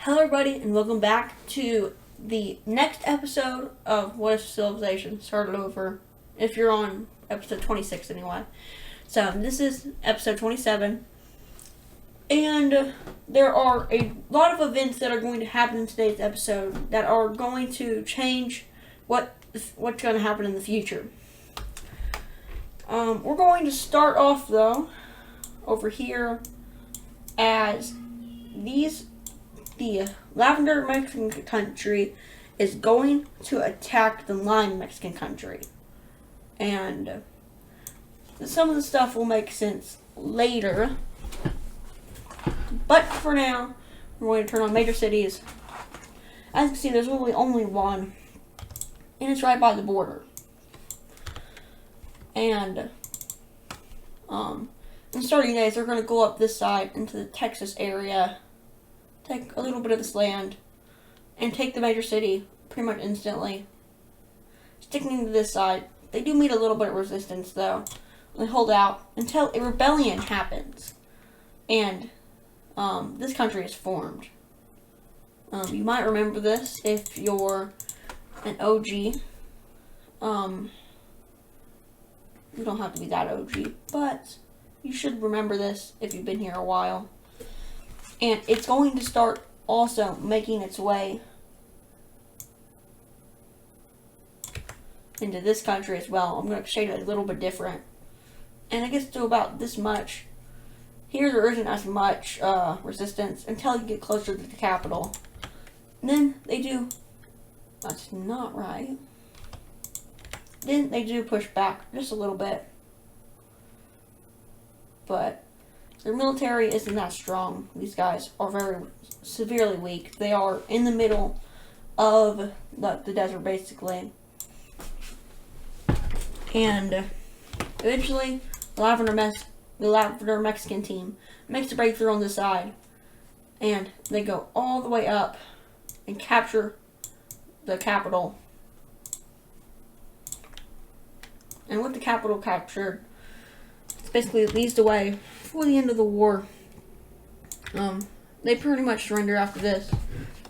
Hello everybody and welcome back to the next episode of What is Civilization? Started over if you're on episode 26 anyway. So this is episode 27 and there are a lot of events that are going to happen in today's episode that are going to change what's going to happen in the future. We're going to start off though over here as the Lavender Mexican country is going to attack the Lime Mexican country. And some of the stuff will make sense later. But for now, we're going to turn on major cities. As you can see, there's really only one. And it's right by the border. And in 30 days, they're going to go up this side into the Texas area, take a little bit of this land, and take the major city pretty much instantly. Sticking to this side, they do meet a little bit of resistance though. They hold out until a rebellion happens, and this country is formed. You might remember this if you're an OG. You don't have to be that OG, but you should remember this if you've been here a while. And it's going to start also making its way into this country as well. I'm going to shade it a little bit different. And it gets to about this much. Here there isn't as much resistance until you get closer to the capital. And then they do... That's not right. Then they do push back just a little bit. But their military isn't that strong. These guys are very severely weak. They are in the middle of the desert, basically. And eventually, the Lavender Mexican team makes a breakthrough on this side. And they go all the way up and capture the capital. And with the capital captured, it basically leads the way for the end of the war. They pretty much surrender after this.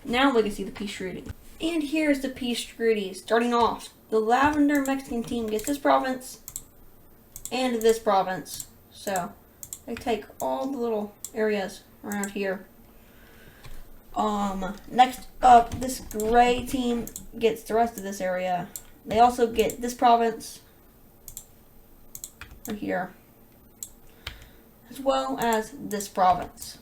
Now we can see the peace treaty. And here's the peace treaty. Starting off, the Lavender Mexican team gets this province and this province. So they take all the little areas around here. Next up, this gray team gets the rest of this area. They also get this province right here, as well as this province.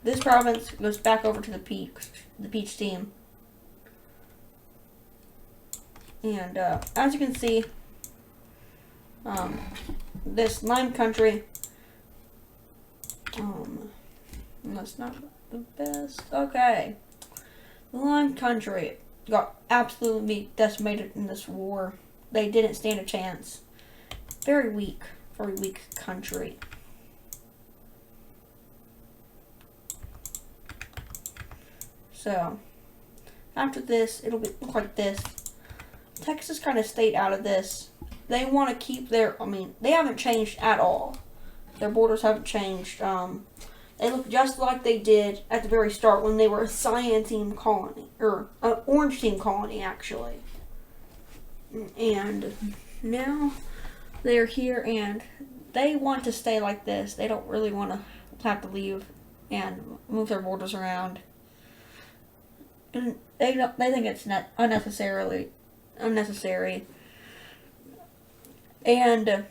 This province goes back over to the peach team. And as you can see, this Lime country, that's not the best. Okay, the Lime country got absolutely decimated in this war. They didn't stand a chance. Very weak country. So, after this, it'll look like this. Texas kind of stayed out of this. They want to keep their, they haven't changed at all. Their borders haven't changed. They look just like they did at the very start when they were a cyan team colony, or an orange team colony, actually. And now they're here and they want to stay like this. They don't really want to have to leave and move their borders around. And they think it's unnecessary. And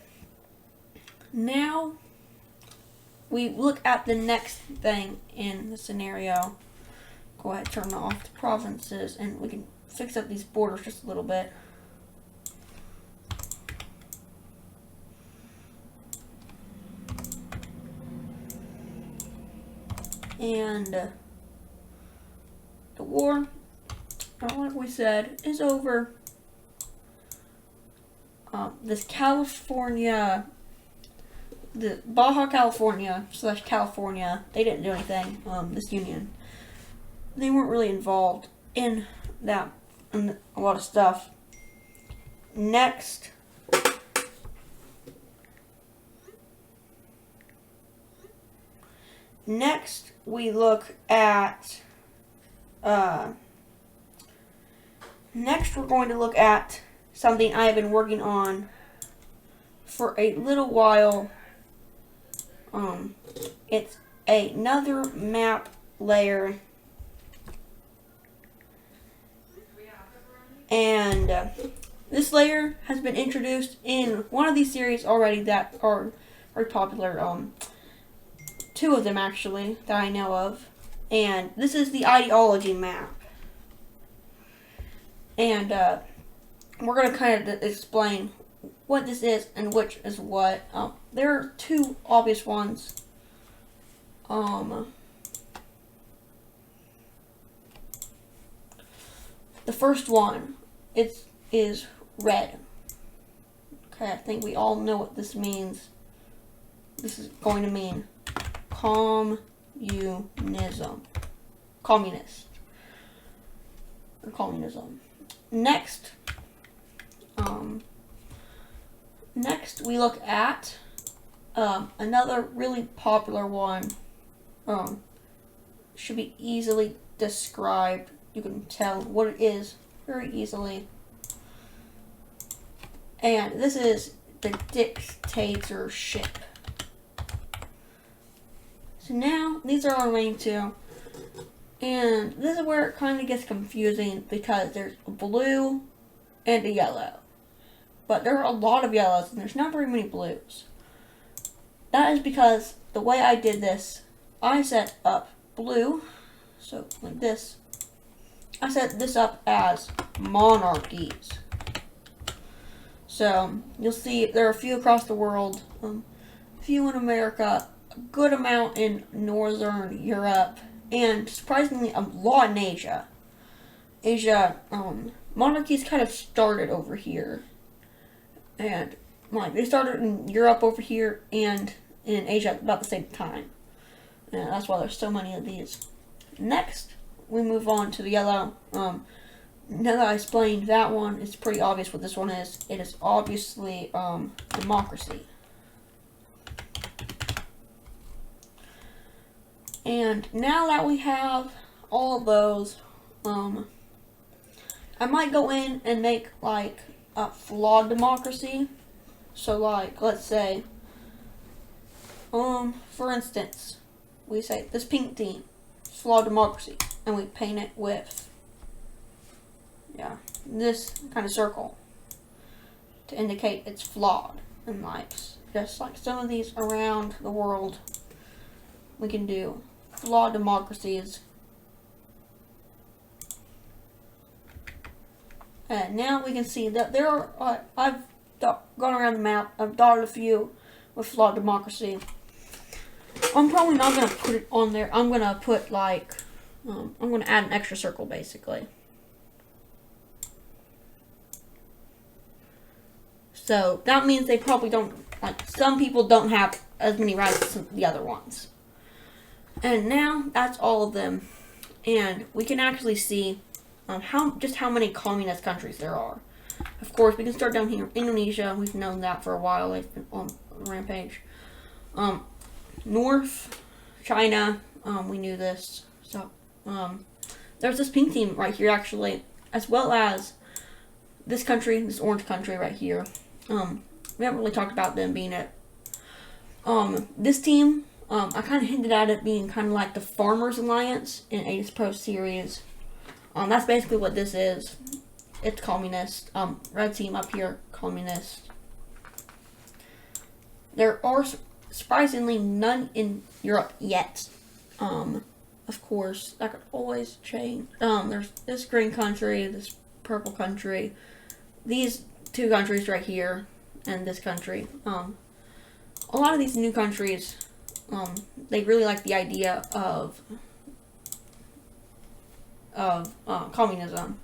now we look at the next thing in the scenario. Go ahead, turn off the provinces, and we can fix up these borders just a little bit. And the war, like we said, is over. This California, the Baja California / California, they didn't do anything. This union, they weren't really involved in that, in a lot of stuff. Next, Next, we look at. Next, we're going to look at something I have been working on for a little while. It's another map layer, and this layer has been introduced in one of these series already that are very popular. Two of them actually that I know of, and this is the ideology map. And we're going to kind of explain what this is and which is what. There are two obvious ones. The first one is red. Okay, I think we all know what this means. This is going to mean communism. Communism. Next, we look at another really popular one. Should be easily described. You can tell what it is very easily. And this is the dictatorship. So now, these are our main two. And this is where it kind of gets confusing because there's a blue and a yellow. But there are a lot of yellows and there's not very many blues. That is because the way I did this, I set up blue, so like this. I set this up as monarchies. So you'll see there are a few across the world, a few in America, a good amount in Northern Europe, and surprisingly a lot in Asia. Monarchies kind of started over here. And like they started in Europe over here and in Asia at about the same time. And that's why there's so many of these. Next, we move on to the yellow. Now that I explained that one, it's pretty obvious what this one is. It is obviously democracy. And now that we have all of those, I might go in and make like a flawed democracy. So like, let's say, for instance, we say this pink team, flawed democracy, and we paint it with, this kind of circle to indicate it's flawed. And like, just like some of these around the world, we can do flawed democracies. And now we can see that there are, I've gone around the map, I've dotted a few with flawed democracy. I'm probably not going to put it on there. I'm going to put like, I'm going to add an extra circle basically. So that means they probably don't, like some people don't have as many rights as the other ones. And now that's all of them. And we can actually see how many communist countries there are. Of course, we can start down here. Indonesia, we've known that for a while. They've been on a rampage. North China, we knew this. So, there's this pink team right here, actually, as well as this country, this orange country right here. We haven't really talked about them being it. This team, I kind of hinted at it being kind of like the Farmers Alliance in Ace Pro series. That's basically what this is. It's communist. Red team up here, communist. There are surprisingly none in Europe yet. Of course, that could always change. There's this green country, this purple country, these two countries right here, and this country. A lot of these new countries, they really like the idea of communism.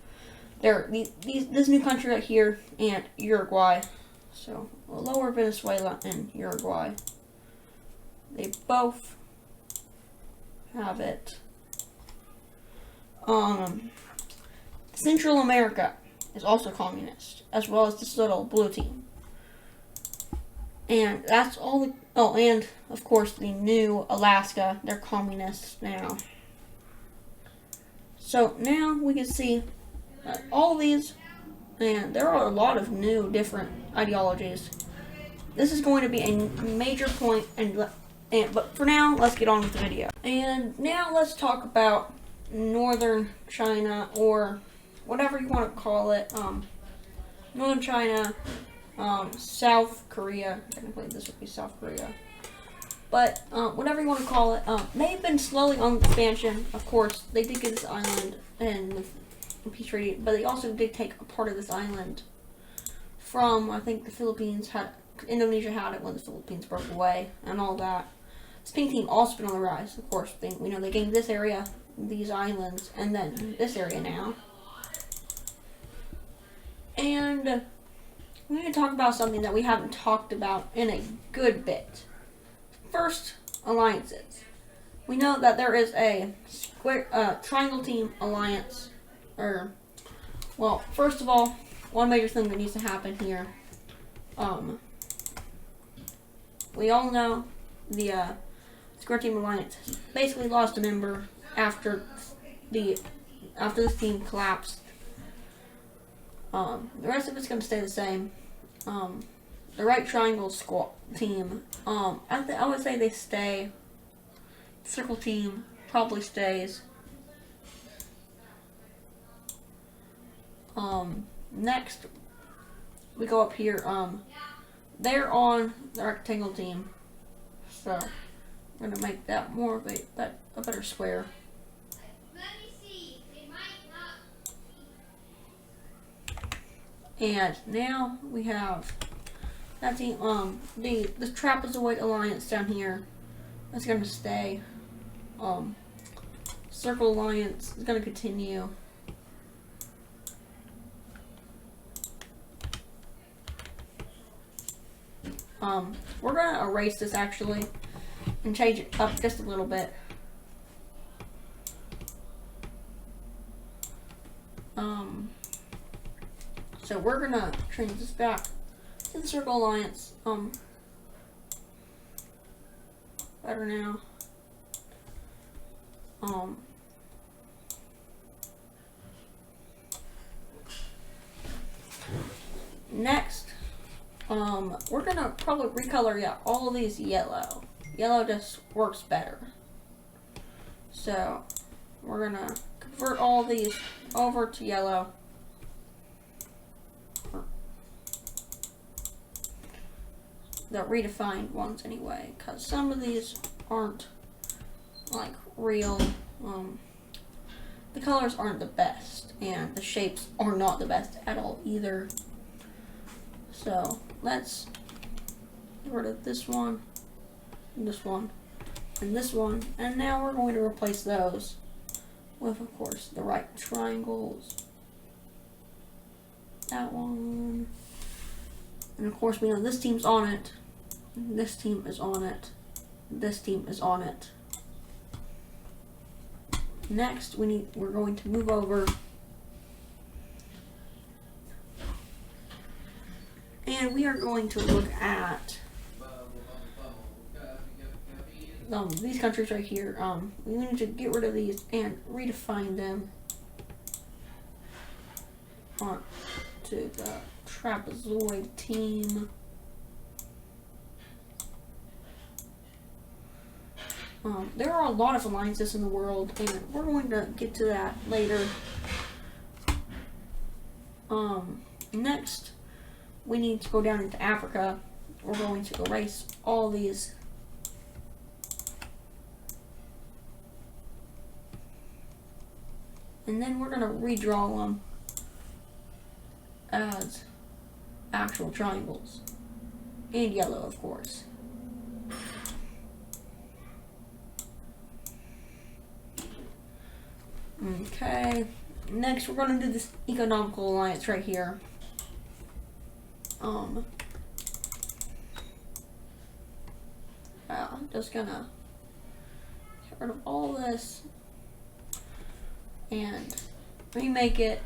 This new country right here and Uruguay. So lower Venezuela and Uruguay. They both have it. Central America is also communist, as well as this little blue team. And that's all the, oh, and of course the new Alaska, they're communists now. So now we can see all these, and there are a lot of new different ideologies. This is going to be a major point, but for now, let's get on with the video. And now let's talk about Northern China, or whatever you want to call it. Northern China, South Korea. Technically, this would be South Korea. But whatever you want to call it, they've been slowly on expansion. Of course, they did get this island in the peace treaty, but they also did take a part of this island from, I think, the Philippines. Indonesia had it when the Philippines broke away and all that. This pink team also been on the rise. Of course, we know they gained this area, these islands, and then this area now. And we're going to talk about something that we haven't talked about in a good bit. First, alliances. We know that there is a triangle team alliance. Well, first of all, one major thing that needs to happen here. We all know the Square Team Alliance basically lost a member after this team collapsed. The rest of it's going to stay the same. The Right Triangle squad team, I would say they stay. Circle team probably stays. Next, we go up here. They're on the rectangle team, so I'm gonna make that more of a better square. And now we have that team. The Trapezoid Alliance down here. That's gonna stay. Circle Alliance is gonna continue. We're gonna erase this actually and change it up just a little bit. So we're gonna change this back to the Circle Alliance. Better now. Next, we're gonna probably recolor all of these yellow. Yellow just works better. So we're gonna convert all these over to yellow. The redefined ones anyway, because some of these aren't like real. The colors aren't the best, and the shapes are not the best at all either. So let's get rid of this one, and this one, and this one, and now we're going to replace those with, of course, the right triangles. That one, and of course we know this team's on it. This team is on it. This team is on it. Next, we're going to move over, and we are going to look at these countries right here. We need to get rid of these and redefine them onto the Trapezoid team. There are a lot of alliances in the world, and we're going to get to that later. Next, we need to go down into Africa. We're going to erase all these. And then we're going to redraw them as actual triangles. And yellow, of course. Okay, next we're going to do this economical alliance right here. I'm just gonna get rid of all this and remake it.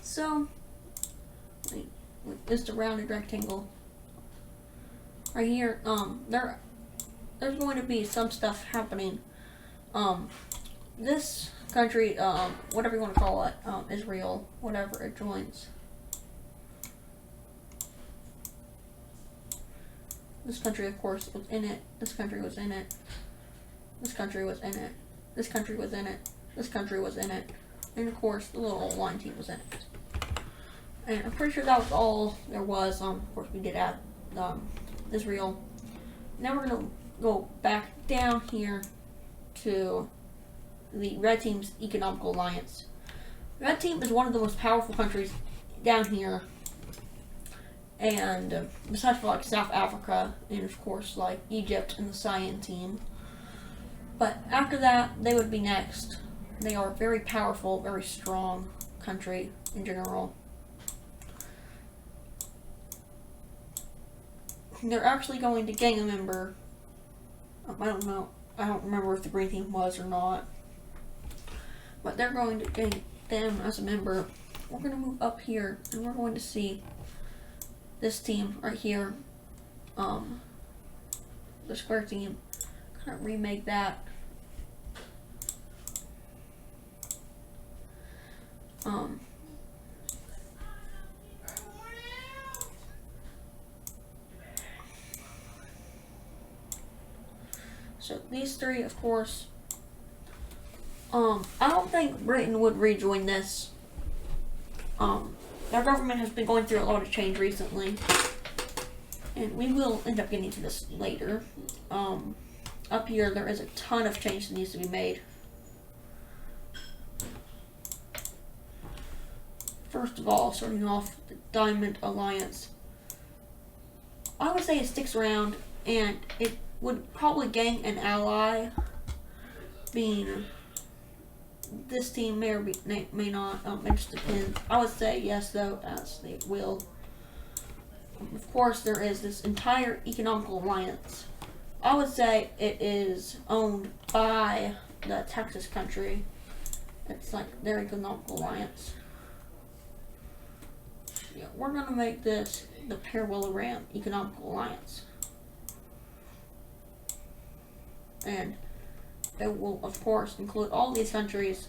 So Just a rounded rectangle. Right here, there's going to be some stuff happening. This country, whatever you want to call it, Israel, whatever it joins. This country, of course, was in it. This country was in it. This country was in it. This country was in it. This country was in it. And of course, the little line team was in it. And I'm pretty sure that was all there was. Of course, we did add Israel. Now we're going to go back down here to the Red Team's economical alliance. Red Team is one of the most powerful countries down here. And besides for like South Africa and of course like Egypt and the Cyan Team. But after that, they would be next. They are a very powerful, very strong country in general. They're actually going to gain a member. I don't know. I don't remember if the green team was or not. But they're going to gain them as a member. We're going to move up here and we're going to see this team right here. The square team. Kind of remake that. So these three, of course. I don't think Britain would rejoin this. Our government has been going through a lot of change recently. And we will end up getting to this later. Up here, there is a ton of change that needs to be made. First of all, starting off the Diamond Alliance. I would say it sticks around, and it would probably gain an ally, being this team may or may not. It just depends. I would say yes, though, as they will. Of course, there is this entire economical alliance. I would say it is owned by the Texas country. It's like their economical alliance. Yeah, we're gonna make this the Parallelogram Economical Alliance. And it will, of course, include all these countries.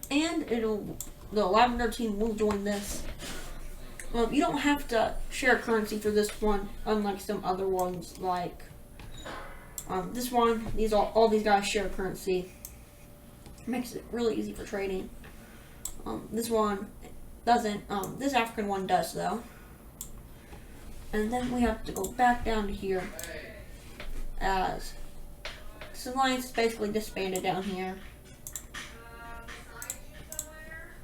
And the Lavender team will join this. You don't have to share currency for this one, unlike some other ones like this one. All these guys share currency. Makes it really easy for trading. This one doesn't. This African one does though. And then we have to go back down to here, as this alliance is basically disbanded down here.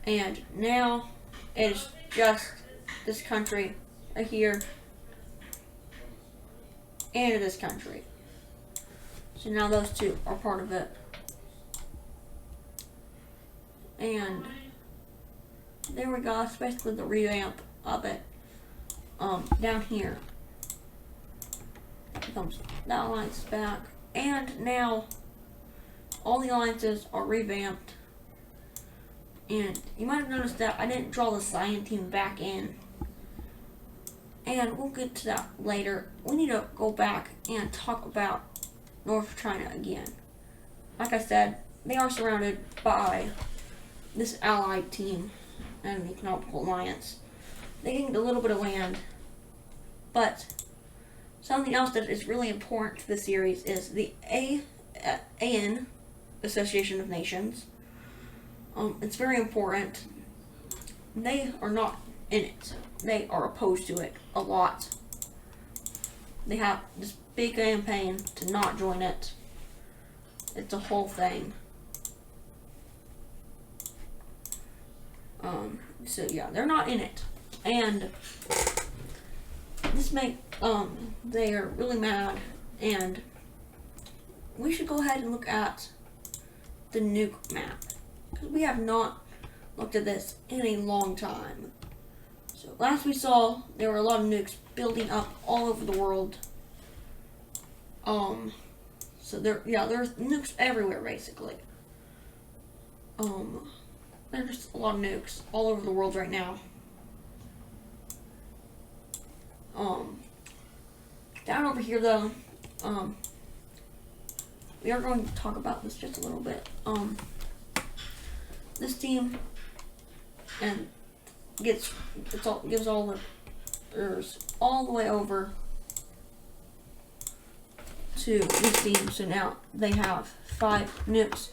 And now it is just this country right here and this country. So now those two are part of it. And there we go. That's basically the revamp of it. Down here comes that alliance back, and now all the alliances are revamped. And you might have noticed that I didn't draw the Cyan team back in, and we'll get to that later. We need to go back and talk about North China again. Like I said, they are surrounded by this allied team and the economical alliance. They gained a little bit of land, but something else that is really important to the series is the AN, Association of Nations. It's very important. They are not in it. They are opposed to it a lot. They have this big campaign to not join it. It's a whole thing. So yeah, they're not in it. And this they are really mad, and we should go ahead and look at the nuke map, because we have not looked at this in a long time. So last we saw, there were a lot of nukes building up all over the world. So there's nukes everywhere basically. There's a lot of nukes all over the world right now. Down over here though, we are going to talk about this just a little bit. This team and gives all the there's all the way over to this team. So now they have 5 nukes,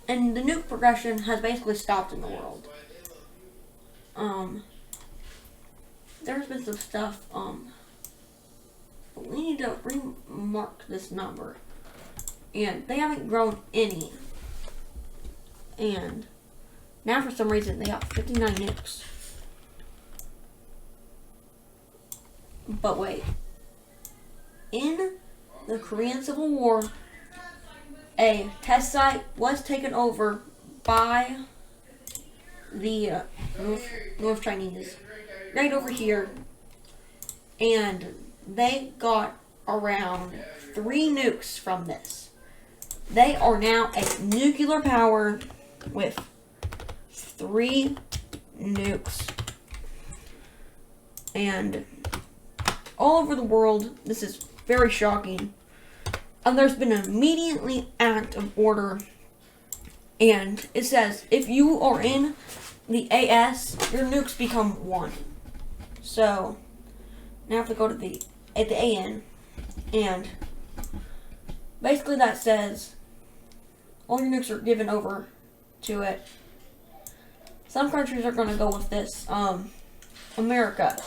and the nuke progression has basically stopped in the world. There's been some stuff. But we need to remark this number, and they haven't grown any. And now for some reason they have 59 nukes. But wait, in the Korean Civil War, a test site was taken over by the North Chinese, right over here, and they got around 3 nukes from this. They are now a nuclear power with 3 nukes. And all over the world, this is very shocking. There's been an immediately act of order, and it says if you are in the AS, your nukes become 1. So now I have to go to the AN, and basically that says all your nukes are given over to it. Some countries are going to go with this. America,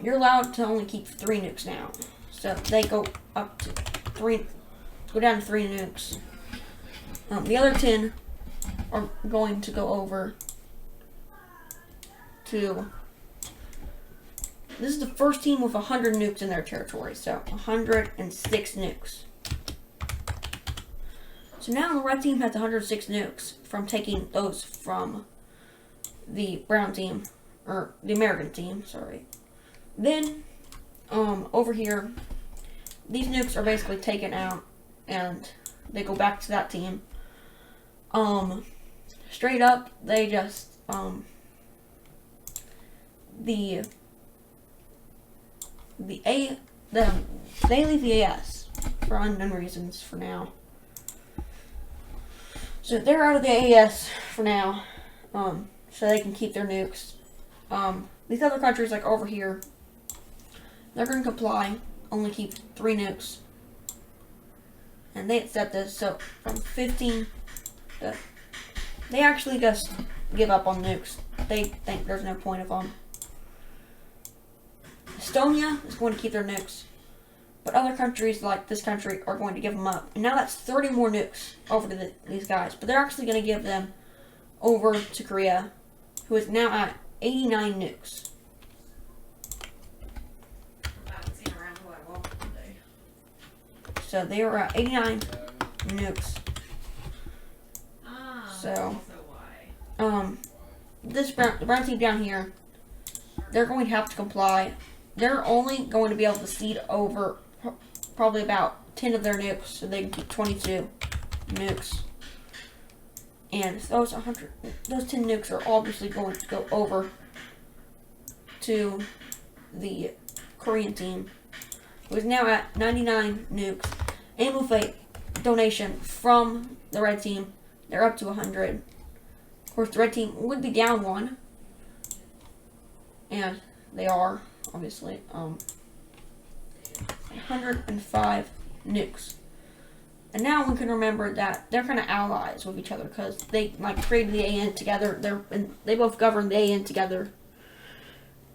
you're allowed to only keep 3 nukes now, so they go up to 3, go down to 3 nukes. The other 10 are going to go over to. This is the first team with 100 nukes in their territory, so 106 nukes. So now the red team has 106 nukes from taking those from the brown team, or the American team, sorry. Then, over here, these nukes are basically taken out, and they go back to that team. Straight up, they just, they leave the AS for unknown reasons for now. So they're out of the AS for now, so they can keep their nukes. These other countries, like over here, they're going to comply, only keep 3 nukes. And they accept this, so from 15 to, they actually just give up on nukes. They think there's no point of them. Estonia is going to keep their nukes, but other countries like this country are going to give them up. And now that's 30 more nukes over to these guys, but they're actually going to give them over to Korea, who is now at 89 nukes. So they are at 89 nukes. So, the brown team down here, they're going to have to comply. They're only going to be able to cede over probably about 10 of their nukes, so they can keep 22 nukes. And those 10 nukes are obviously going to go over to the Korean team, who is now at 99 nukes. And with a donation from the red team, they're up to 100. Of course, the red team would be down 1, and they are obviously 105 nukes. And now we can remember that they're kind of allies with each other because they created the AN together. They both govern the AN together.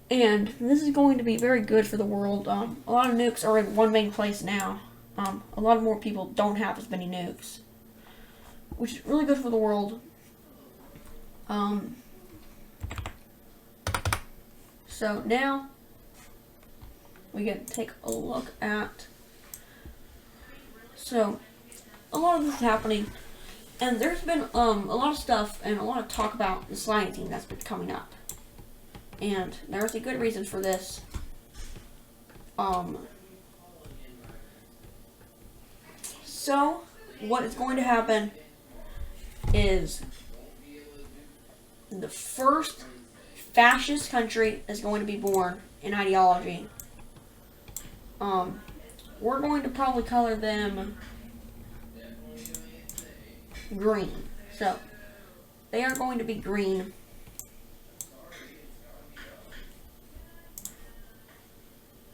And this is going to be very good for the world. A lot of nukes are in one main place now. A lot more people don't have as many nukes, which is really good for the world. So now we can take a look at. So a lot of this is happening, and there's been a lot of stuff and a lot of talk about the sliding team that's been coming up, and there's a good reason for this. So, what is going to happen is the first fascist country is going to be born in ideology. We're going to probably color them green. So, they are going to be green.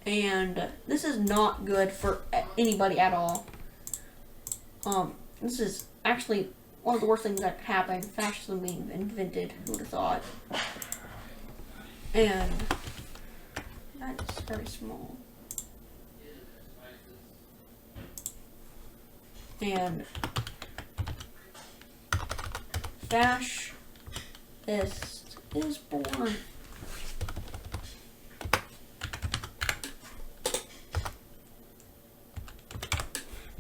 And this is not good for anybody at all. This is actually one of the worst things that could happen. Fascism being invented. Who would have thought? And that's very small. And fascist is born.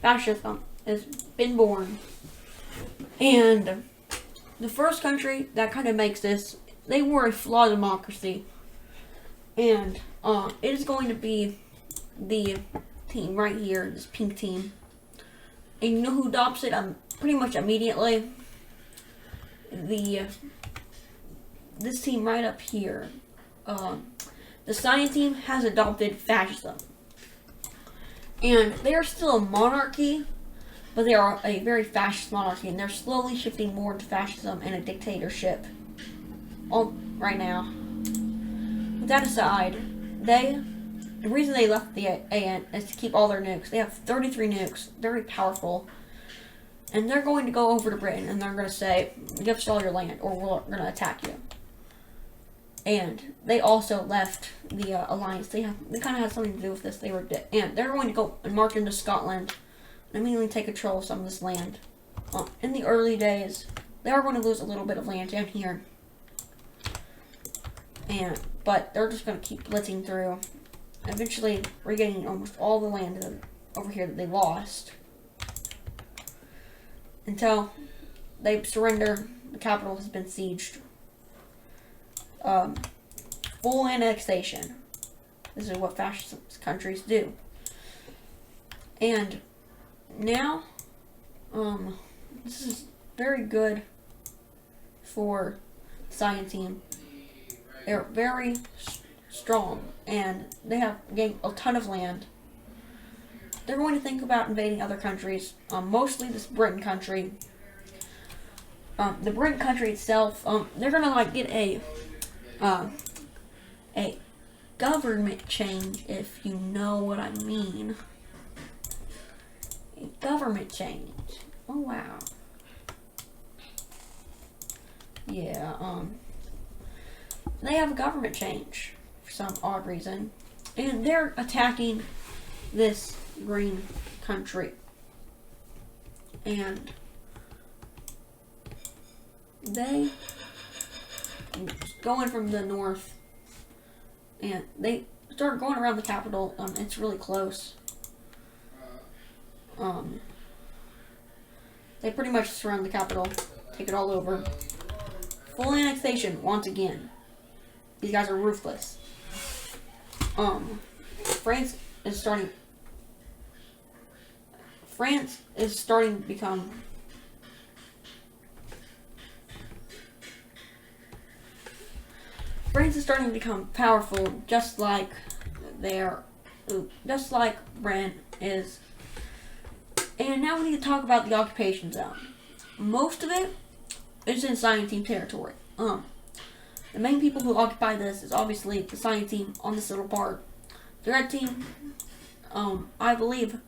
Fascism has been born. And the first country that kind of makes this, they were a flawed democracy. And it is going to be the team right here, this pink team. And you know who adopts it pretty much immediately? This team right up here. The Cyan team has adopted fascism. And they are still a monarchy, but they are a very fascist monarchy, and they're slowly shifting more into fascism and a dictatorship. Right now. With that aside, the reason they left the AN is to keep all their nukes. They have 33 nukes, very powerful, and they're going to go over to Britain, and they're going to say, "Give us all your land, or we're going to attack you." And they also left the alliance. They kind of had something to do with this. And they're going to go and march into Scotland and immediately take control of some of this land. In the early days, they are going to lose a little bit of land down here, but they're just going to keep blitzing through, eventually regaining almost all the land over here that they lost, until they surrender. The capital has been sieged. Full annexation. This is what fascist countries do. And now, this is very good for the Cyan team. They're very strong, and they have gained a ton of land. They're going to think about invading other countries, mostly this Britain country. The Britain country itself, they're gonna get a government change, if you know what I mean. A government change. Oh wow. Yeah, they have a government change for some odd reason. And they're attacking this green country. And they going from the north, and they start going around the capital. It's really close. They pretty much surround the capital, take it all over. Full annexation once again. These guys are ruthless. France is starting to become powerful, just like Britain is. And now we need to talk about the occupation zone. Most of it is in Cyan team territory. The main people who occupy this is obviously the Cyan team on this little part. The red team, I believe,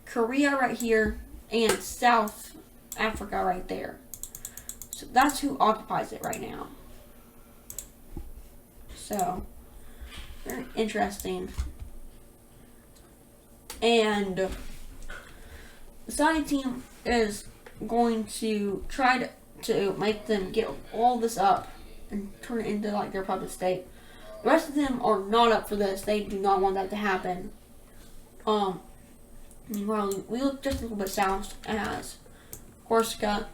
Korea right here, and South Africa right there. So that's who occupies it right now. So, very interesting. And the Cyan team is going to try to make them get all this up and turn it into like their puppet state. The rest of them are not up for this. They do not want that to happen. Meanwhile, we look just a little bit south as Corsica.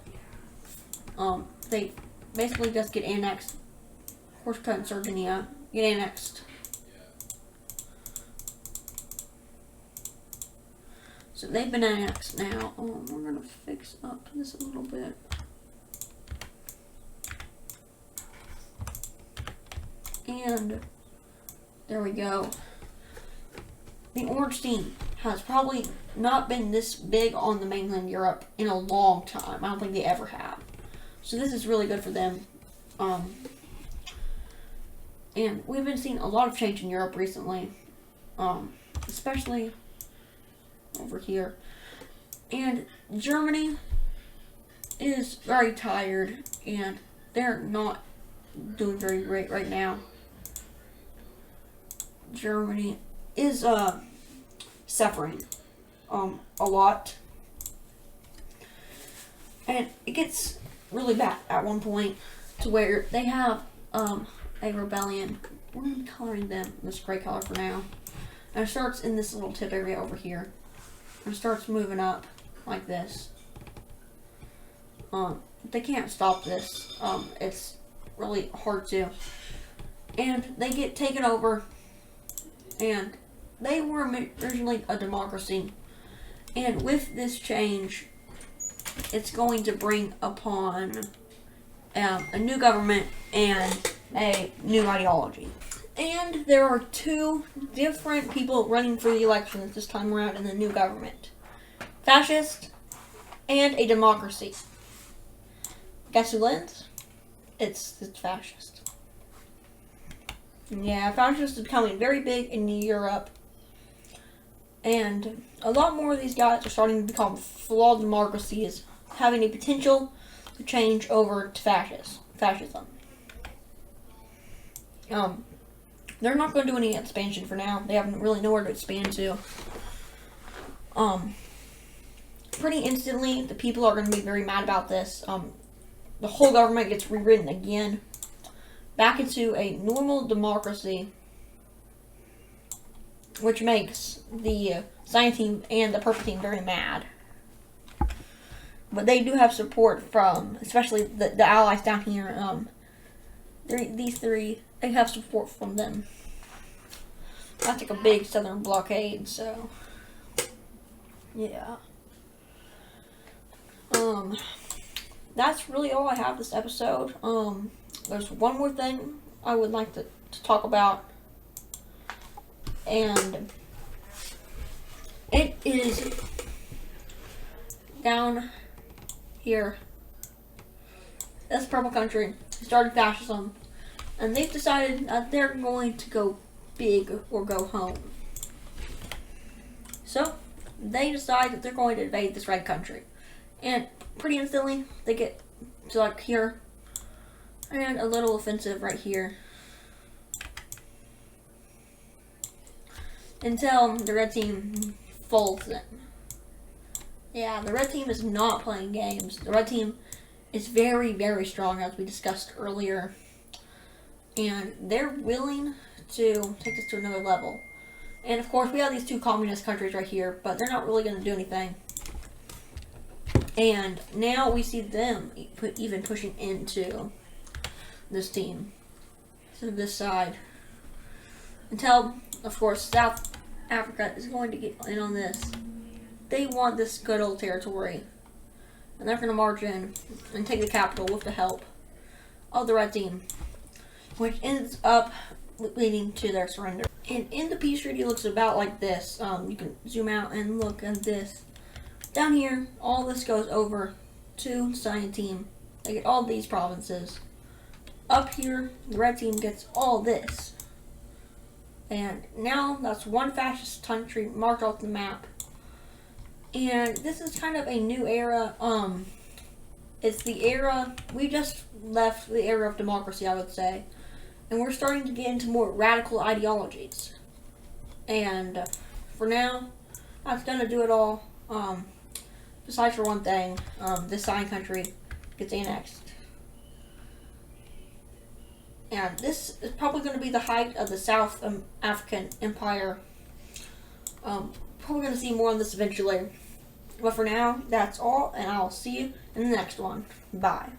They basically just get annexed. Corsica and Sardinia get annexed. So they've been annexed now. We're gonna fix up this a little bit. And there we go. The orange team has probably not been this big on the mainland Europe in a long time. I don't think they ever have. So this is really good for them. And we've been seeing a lot of change in Europe recently. Especially over here. And Germany is very tired, and they're not doing very great right now. Germany is suffering a lot, and it gets really bad at one point to where they have a rebellion. We're coloring them this gray color for now, and it starts in this little tip area over here, and it starts moving up like this. They can't stop this. It's really hard to, and they get taken over. And they were originally a democracy, and with this change, it's going to bring upon a new government and a new ideology. And there are two different people running for the elections this time around in the new government: fascist and a democracy. Guess who wins? It's fascist. Yeah, fascists is becoming very big in Europe, and a lot more of these guys are starting to become flawed democracies, having a potential to change over to fascism. They're not going to do any expansion for now. They haven't really nowhere to expand to. Pretty instantly, the people are going to be very mad about this. The whole government gets rewritten again, back into a normal democracy, which makes the science team and the purple team very mad. But they do have support from, especially the allies down here. These three, they have support from them. That's like a big southern blockade, so yeah. That's really all I have this episode. There's one more thing I would like to talk about, and it is down here. This purple country started fascism, and they've decided that they're going to go big or go home. So they decide that they're going to invade this red country, and pretty instantly they get to like here, and a little offensive right here, until the red team folds them. Yeah, the red team is not playing games. The red team is very, very strong, as we discussed earlier, and they're willing to take this to another level. And of course, we have these two communist countries right here, but they're not really going to do anything. And now we see them even pushing into this team, to this side, until, of course, South Africa is going to get in on this. They want this good old territory, and they're going to march in and take the capital with the help of the red team, which ends up leading to their surrender. And in the peace treaty, it looks about like this. You can zoom out and look at this. Down here, all this goes over to the Cyan team. They get all these provinces. Up here, the red team gets all this. And now that's one fascist country marked off the map. And this is kind of a new era. It's the era, we just left the era of democracy, I would say. And we're starting to get into more radical ideologies. And for now, that's going to do it all. Besides for one thing, this Cyan country gets annexed. And this is probably going to be the height of the South African Empire. Probably going to see more on this eventually. But for now, that's all, and I'll see you in the next one. Bye.